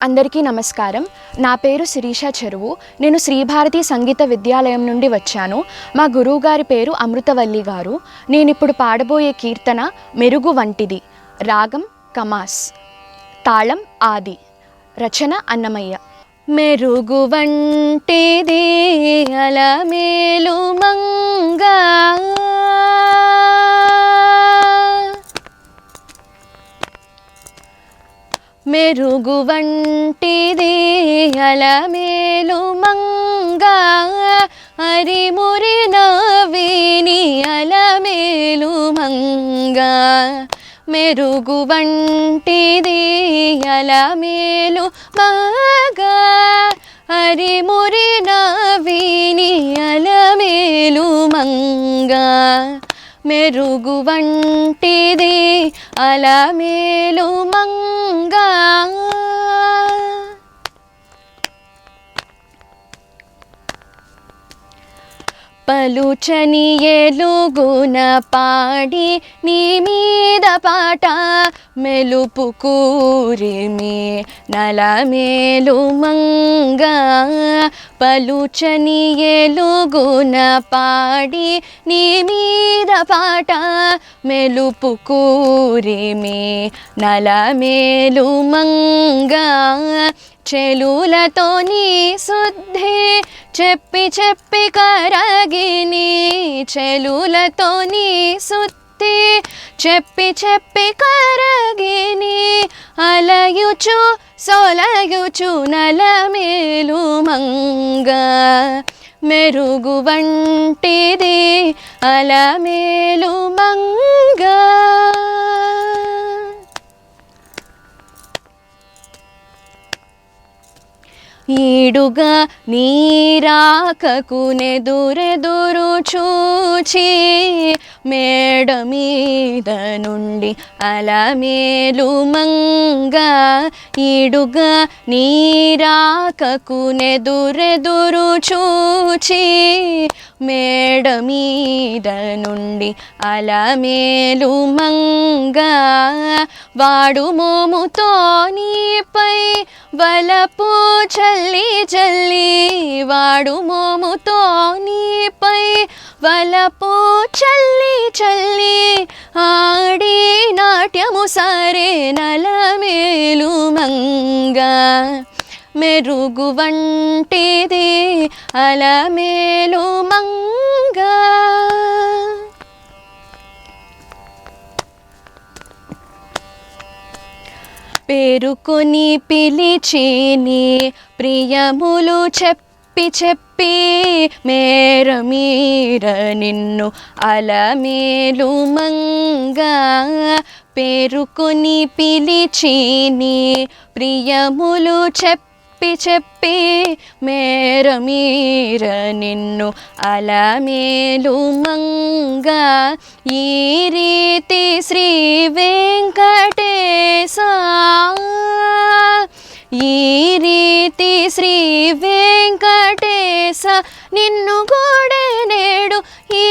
అందరికీ నమస్కారం. నా పేరు శిరీష చెరువు. నేను శ్రీ భారతి సంగీత విద్యాలయం నుండి వచ్చాను. మా గురువు గారి పేరు అమృతవల్లి గారు. నేను ఇప్పుడు పాడబోయే కీర్తన మెరుగు వంటిది. రాగం కమాస్, తాళం ఆది, రచన అన్నమయ్య. మెరుగు వంటిది అలమేలు మంగా, మెరుగు వంటిది అలమేలు మంగా, అరిమురి నవ్విని అలమేలు మంగా. మెరుగు వంటిది అలమేలు మంగా, అరిమురి నవ్విని అలమేలు మంగా. మెరుగు వంటిది అలమేలు మంగా. పలుచని ఎలుగున పాడి నీ మీద పాట, మెలుపు కూరిమి నలమేలు మంగా. పలుచని ఎలుగున పాడి నీ మీద పాట, మెలుపు కూరిమి నలమేలు మంగా. చెలులతో నీ శుద్ధి చెప్పి చెప్పి కరగిని, చెలులతో నీ శుద్ధి చెప్పి చెప్పి కరగిని, అలయుచు సొలయుచు నలమేలు మంగా. మెరుగు వంటిది అలమేలు మంగా. ఈడుగా నీరాకకు నెదురెదురు చూచి, మేడ మీద నుండి అలమేలు మంగా. ఈడుగా నీరాకకు నెదురెదురు చూచి, మేడ మీద నుండి అలమేలు మంగా. వాడు మోముతో నీపై వలపు చల్లి చల్లి, వాడు మోముతో నీపై వలపు చల్లి చల్లి, ఆడి నాట్యము సరే నలమేలు మంగా. మెరుగు వంటిది అలమేలు మంగా. పేరుకొని పిలిచిని ప్రియములు చెప్పి చెప్పి, మేర మీర నిన్ను అలమేలు మంగా. పేరుకొని పిలిచిని ప్రియములు చెప్పి చెప్పి, మేర మీర నిన్ను అలమేలు మంగా. ఈ రీతి శ్రీ వెంకటేశ, ఈ రీతి శ్రీ వెంకటేశ నిన్ను గూడే నేడు. ఈ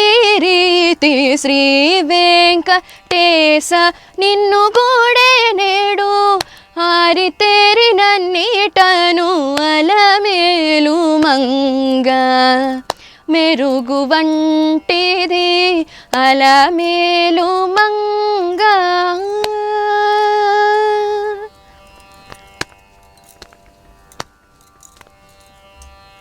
రీతి శ్రీ వెంకటేశ నిన్ను గూడే నేడు. ఆరితేరిన నీటను అలమేలు మంగా. మెరుగు వంటిది అలమేలు మంగా.